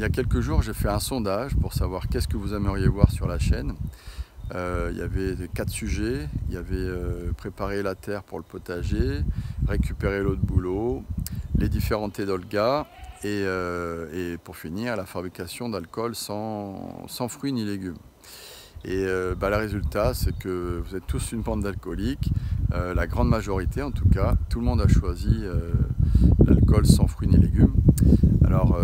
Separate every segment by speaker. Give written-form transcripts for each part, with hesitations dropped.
Speaker 1: y a quelques jours, j'ai fait un sondage pour savoir qu'est-ce que vous aimeriez voir sur la chaîne. Il y avait 4 sujets. Il y avait préparer la terre pour le potager, récupérer l'eau de bouleau, les différents thés d'Olga et pour finir, la fabrication d'alcool sans fruits ni légumes. Et le résultat, c'est que vous êtes tous une bande d'alcooliques, la grande majorité en tout cas. Tout le monde a choisi l'alcool sans fruits ni légumes. Alors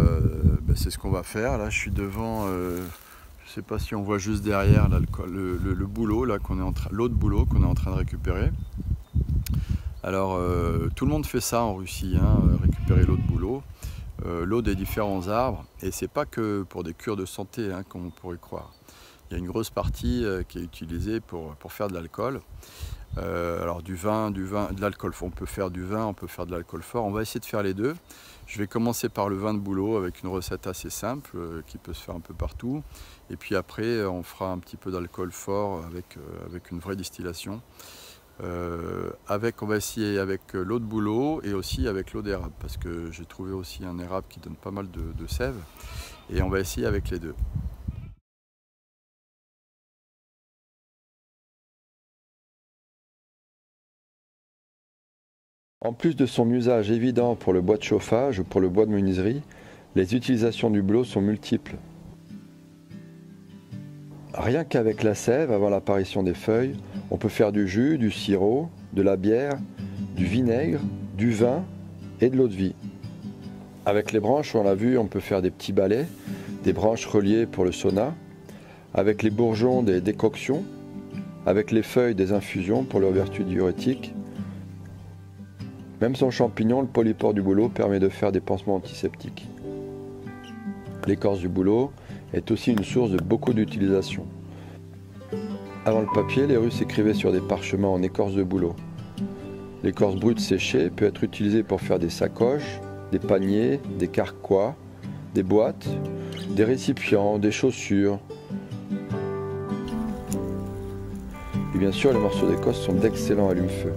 Speaker 1: c'est ce qu'on va faire. Là je suis devant, je ne sais pas si on voit juste derrière le boulot, l'eau de bouleau qu'on est en train de récupérer. Alors tout le monde fait ça en Russie, récupérer l'eau de bouleau, l'eau des différents arbres. Et c'est pas que pour des cures de santé, comme on pourrait croire. Il y a une grosse partie qui est utilisée pour faire de l'alcool. Alors de l'alcool, on peut faire du vin, on peut faire de l'alcool fort. On va essayer de faire les deux. Je vais commencer par le vin de bouleau avec une recette assez simple qui peut se faire un peu partout. Et puis après, on fera un petit peu d'alcool fort avec une vraie distillation. On va essayer avec l'eau de bouleau et aussi avec l'eau d'érable parce que j'ai trouvé aussi un érable qui donne pas mal de sève. Et on va essayer avec les deux.
Speaker 2: En plus de son usage évident pour le bois de chauffage ou pour le bois de menuiserie, les utilisations du bouleau sont multiples. Rien qu'avec la sève, avant l'apparition des feuilles, on peut faire du jus, du sirop, de la bière, du vinaigre, du vin et de l'eau de vie. Avec les branches, on l'a vu, on peut faire des petits balais, des branches reliées pour le sauna, avec les bourgeons des décoctions, avec les feuilles des infusions pour leurs vertus diurétiques. Même son champignon, le polypore du bouleau, permet de faire des pansements antiseptiques. L'écorce du bouleau est aussi une source de beaucoup d'utilisation. Avant le papier, les Russes écrivaient sur des parchemins en écorce de bouleau. L'écorce brute séchée peut être utilisée pour faire des sacoches, des paniers, des carquois, des boîtes, des récipients, des chaussures. Et bien sûr, les morceaux d'écorce sont d'excellents allume-feu.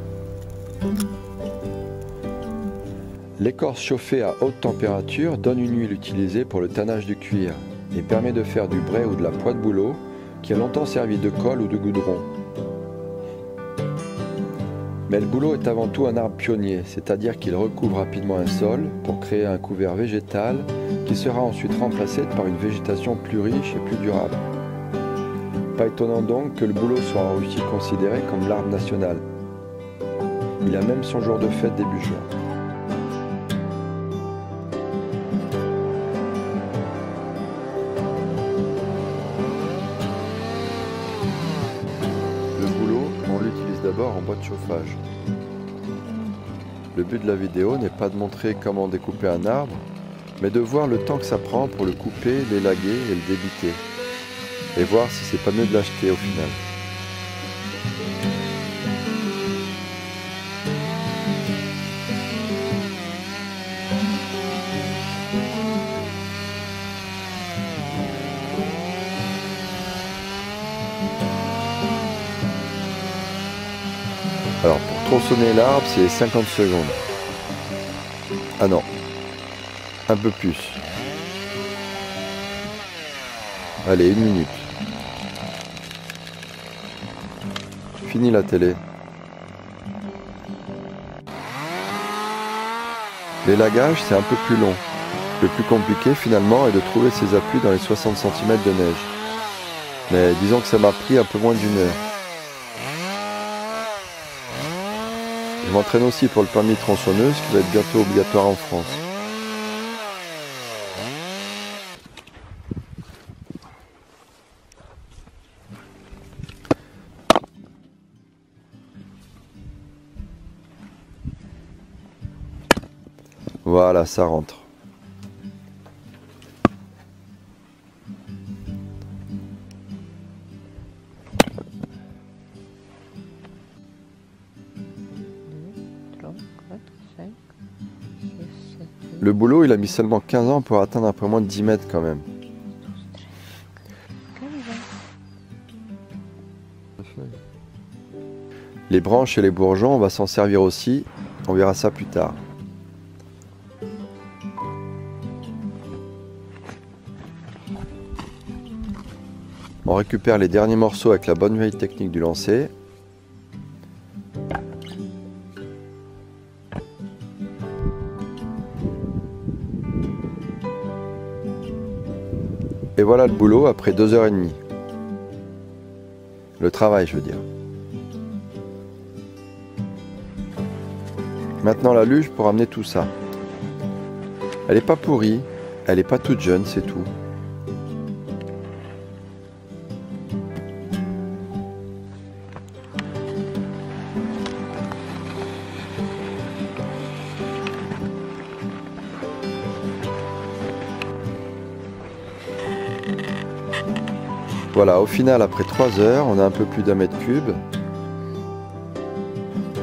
Speaker 2: L'écorce chauffée à haute température donne une huile utilisée pour le tannage du cuir et permet de faire du brai ou de la poix de bouleau qui a longtemps servi de colle ou de goudron. Mais le bouleau est avant tout un arbre pionnier, c'est-à-dire qu'il recouvre rapidement un sol pour créer un couvert végétal qui sera ensuite remplacé par une végétation plus riche et plus durable. Pas étonnant donc que le bouleau soit en Russie considéré comme l'arbre national. Il a même son jour de fête début juin. D'abord en bois de chauffage. Le but de la vidéo n'est pas de montrer comment découper un arbre, mais de voir le temps que ça prend pour le couper, l'élaguer et le débiter, et voir si c'est pas mieux de l'acheter au final. Alors pour tronçonner l'arbre, c'est 50 secondes. Ah non, un peu plus. Allez, 1 minute. Fini la télé. L'élagage, c'est un peu plus long. Le plus compliqué finalement est de trouver ses appuis dans les 60 cm de neige. Mais disons que ça m'a pris un peu moins d'1 heure. Je m'entraîne aussi pour le permis de tronçonneuse qui va être bientôt obligatoire en France. Voilà, ça rentre. Le boulot, il a mis seulement 15 ans pour atteindre un peu moins de 10 mètres quand même. Les branches et les bourgeons, on va s'en servir aussi. On verra ça plus tard. On récupère les derniers morceaux avec la bonne vieille technique du lancer. Et voilà le boulot après 2h30. Le travail, je veux dire. Maintenant la luge pour amener tout ça. Elle n'est pas pourrie, elle n'est pas toute jeune, c'est tout. Voilà, au final, après 3 heures, on a un peu plus d'1 mètre cube.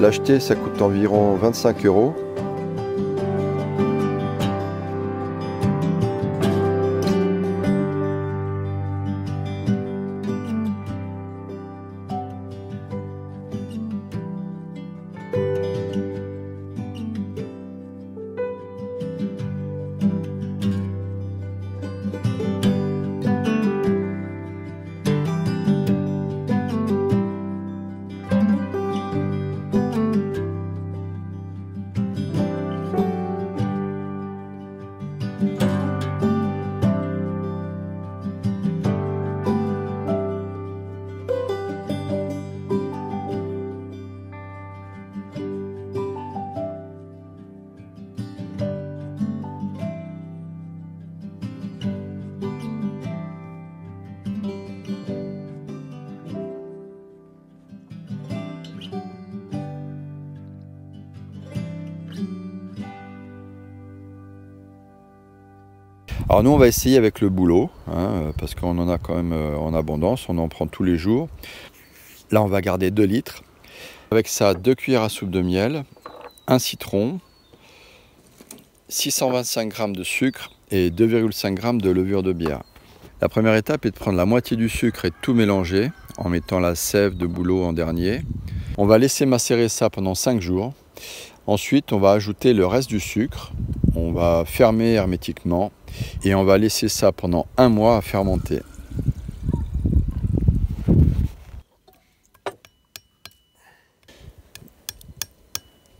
Speaker 2: L'acheter, ça coûte environ 25 €. Alors nous on va essayer avec le bouleau, hein, parce qu'on en a quand même en abondance, on en prend tous les jours. Là on va garder 2 litres. Avec ça, 2 cuillères à soupe de miel, un citron, 625 g de sucre et 2,5 g de levure de bière. La première étape est de prendre la moitié du sucre et de tout mélanger en mettant la sève de bouleau en dernier. On va laisser macérer ça pendant 5 jours. Ensuite, on va ajouter le reste du sucre. On va fermer hermétiquement et on va laisser ça pendant 1 mois à fermenter.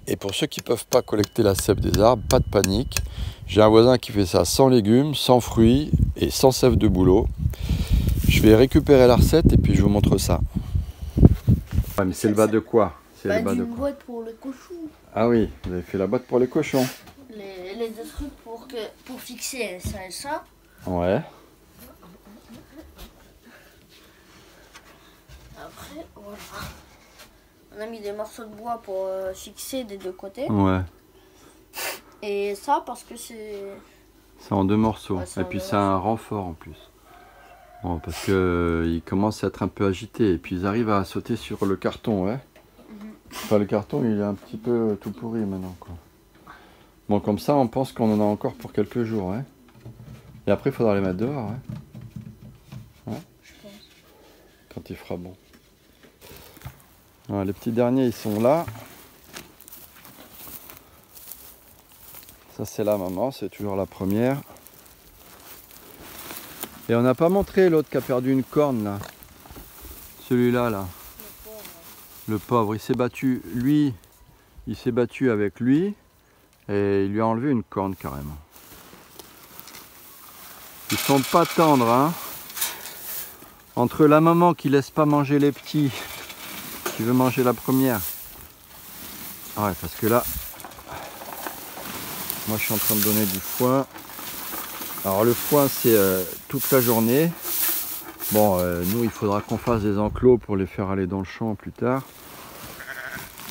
Speaker 2: Et pour ceux qui ne peuvent pas collecter la sève des arbres, pas de panique. J'ai un voisin qui fait ça sans légumes, sans fruits et sans sève de bouleau. Je vais récupérer la recette et puis je vous montre ça. Ouais, mais c'est le bas de quoi? C'est le bas de quoi?
Speaker 3: Boîte pour les cochons.
Speaker 2: Ah oui, vous avez fait la boîte pour les cochons.
Speaker 3: Les 2 trucs pour fixer ça et ça.
Speaker 2: Ouais.
Speaker 3: Après, voilà. On a mis des morceaux de bois pour fixer des 2 côtés.
Speaker 2: Ouais.
Speaker 3: Et ça parce que c'est...
Speaker 2: C'est en 2 morceaux.
Speaker 3: Ouais,
Speaker 2: et puis c'est un renfort en plus. Bon, parce que ils commencent à être un peu agités. Et puis ils arrivent à sauter sur le carton, ouais. Enfin, le carton, il est un petit peu tout pourri maintenant, quoi. Bon, comme ça, on pense qu'on en a encore pour quelques jours, ouais. Et après, il faudra les mettre dehors, ouais.
Speaker 3: Je pense.
Speaker 2: Quand il fera bon. Voilà, les petits derniers, ils sont là. Ça, c'est la maman, c'est toujours la première. Et on n'a pas montré l'autre qui a perdu une corne, là. Celui-là, là. Le pauvre, il s'est battu, lui, il s'est battu avec lui et il lui a enlevé une corne carrément. Ils sont pas tendres, hein. Entre la maman qui laisse pas manger les petits, qui veut manger la première. Ah ouais, parce que là, moi je suis en train de donner du foin. Alors le foin c'est toute la journée. Bon, nous il faudra qu'on fasse des enclos pour les faire aller dans le champ plus tard.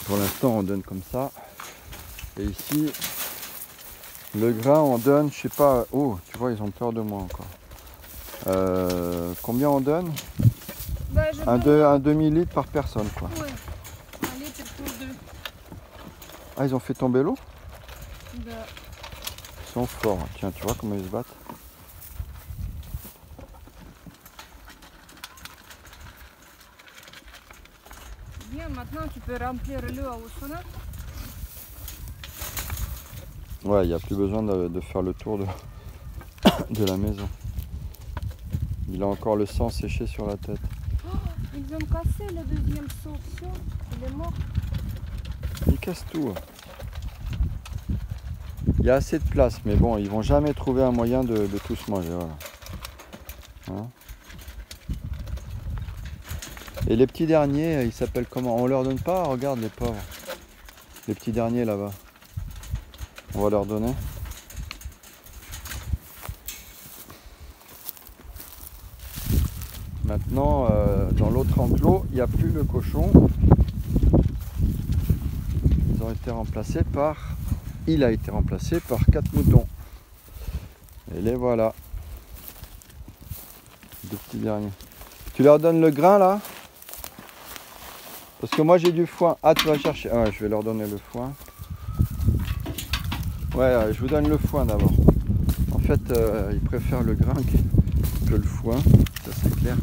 Speaker 2: Pour l'instant on donne comme ça. Et ici, le grain on donne, je sais pas, oh tu vois ils ont peur de moi encore. Combien on donne?
Speaker 4: Bah,
Speaker 2: un demi-litre par personne quoi.
Speaker 4: Ouais, 1 litre pour 2.
Speaker 2: Ah ils ont fait tomber l'eau?
Speaker 4: Bah,
Speaker 2: Ils sont forts, tiens tu vois comment ils se battent.
Speaker 4: bien, maintenant tu peux remplir l'eau au sauna.
Speaker 2: Ouais, il n'y a plus besoin de faire le tour de la maison. Il a encore le sang séché sur la tête.
Speaker 4: Oh, ils ont cassé le deuxième seau. Il est mort.
Speaker 2: Il casse tout. Il y a assez de place, mais bon, ils vont jamais trouver un moyen de tout se manger. Voilà. Hein? Et les petits derniers, ils s'appellent comment? On leur donne pas? Regarde les pauvres. Les petits derniers là-bas. On va leur donner. Maintenant, dans l'autre enclos, il n'y a plus le cochon. Ils ont été remplacés par... Il a été remplacé par 4 moutons. Et les voilà. Deux petits derniers. Tu leur donnes le grain là? Parce que moi j'ai du foin. Ah, tu vas chercher. Ah, je vais leur donner le foin. Ouais, je vous donne le foin d'abord. En fait, ils préfèrent le grain que le foin. Ça c'est clair.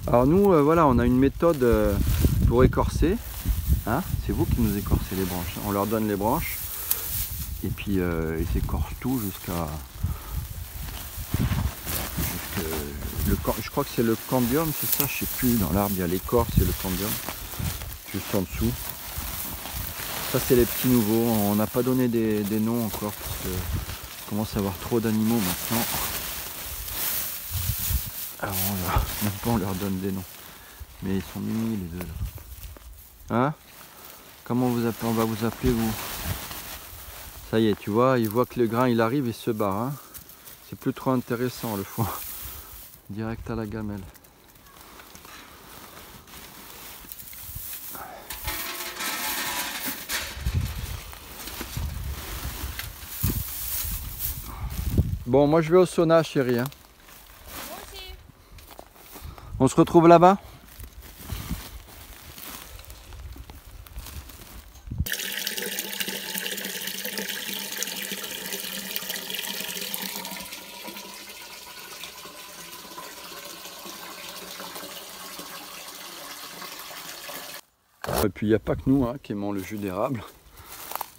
Speaker 2: Alors nous, voilà, on a une méthode pour écorcer. Hein, c'est vous qui nous écorcez les branches. On leur donne les branches. Et puis ils écorcent tout jusqu'à... je crois que c'est le cambium, c'est ça, je sais plus. Dans l'arbre, il y a l'écorce et le cambium. Juste en dessous. Ça c'est les petits nouveaux, on n'a pas donné des noms encore parce que on commence à avoir trop d'animaux maintenant. Alors même pas on leur donne des noms. Mais ils sont mimi les deux là. Hein? Comment vous appelez? On va vous appeler vous. Ça y est, tu vois, il voit que le grain il arrive et se barre. Hein? C'est plus trop intéressant le foin. Direct à la gamelle. Bon, moi je vais au sauna, chérie. Hein.
Speaker 4: Moi aussi.
Speaker 2: On se retrouve là-bas? Et puis il n'y a pas que nous qui aimons le jus d'érable.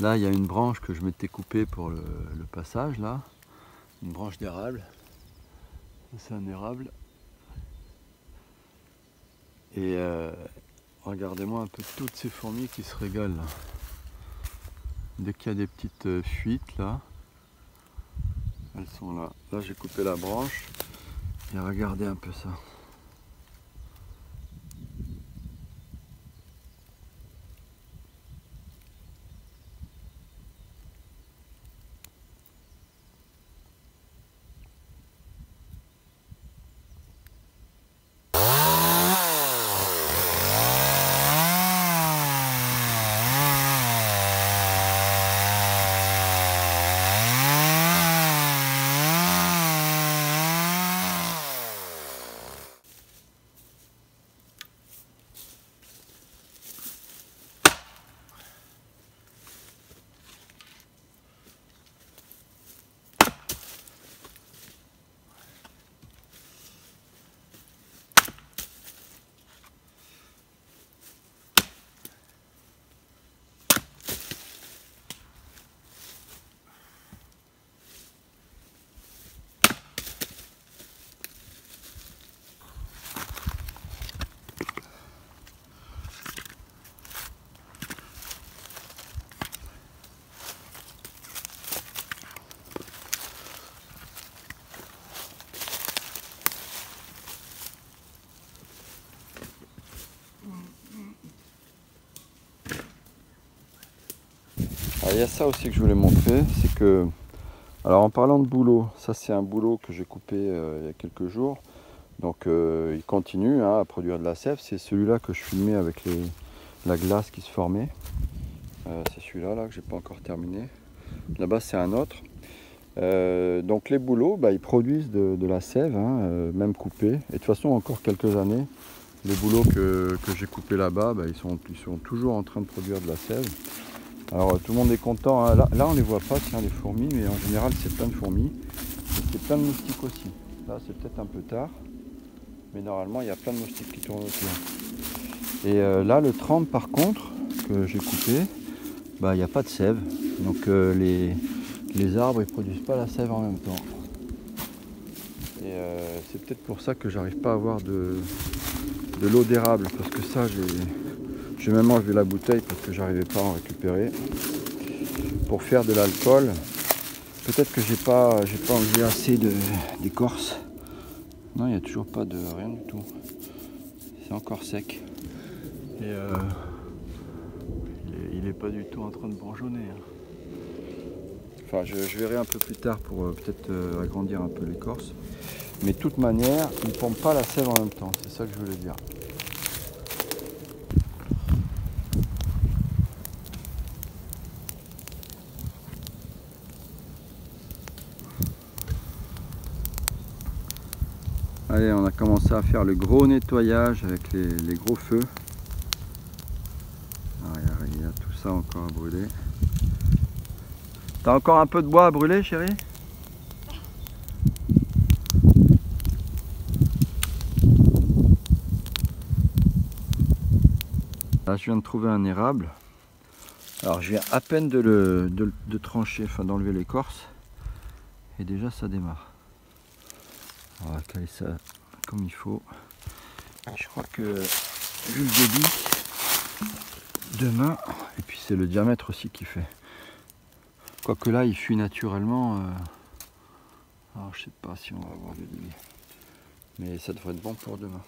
Speaker 2: Là, il y a une branche que je m'étais coupée pour le passage là. Une branche d'érable, c'est un érable, et regardez-moi un peu toutes ces fourmis qui se régalent là. Dès qu'il y a des petites fuites là, elles sont là. Là j'ai coupé la branche et regardez un peu ça. Alors, il y a ça aussi que je voulais montrer, c'est que, alors en parlant de boulot, ça c'est un boulot que j'ai coupé il y a quelques jours, donc il continue à produire de la sève. C'est celui-là que je filmais avec la glace qui se formait, c'est celui-là là, que j'ai pas encore terminé. Là-bas c'est un autre. Donc les bouleaux, ils produisent de la sève, même coupée, et de toute façon encore quelques années, les bouleaux que j'ai coupés là-bas, ils sont toujours en train de produire de la sève. Alors tout le monde est content, hein. Là on les voit pas, tiens, les fourmis, mais en général c'est plein de fourmis. C'est plein de moustiques aussi. Là c'est peut-être un peu tard, mais normalement il y a plein de moustiques qui tournent autour. Et là le 30 par contre, que j'ai coupé, il n'y a pas de sève. Donc les arbres ils produisent pas la sève en même temps. Et c'est peut-être pour ça que j'arrive pas à avoir de l'eau d'érable, parce que ça j'ai même enlevé la bouteille parce que j'arrivais pas à en récupérer. Pour faire de l'alcool, peut-être que j'ai pas enlevé assez d'écorce. Non, il n'y a toujours pas de rien du tout. C'est encore sec. Et il est pas du tout en train de bourgeonner. Enfin, je verrai un peu plus tard pour peut-être agrandir un peu l'écorce. Mais de toute manière, il ne pompe pas la sève en même temps. C'est ça que je voulais dire. Allez, on a commencé à faire le gros nettoyage avec les gros feux. Ah, il y a tout ça encore à brûler. T'as encore un peu de bois à brûler, chérie? Là, je viens de trouver un érable. Alors, je viens à peine de trancher, enfin d'enlever l'écorce. Et déjà, ça démarre. On va caler ça comme il faut. Je crois que, vu le débit, demain, et puis c'est le diamètre aussi qui fait. Quoique là, il fuit naturellement. Alors, je sais pas si on va avoir le débit. Mais ça devrait être bon pour demain.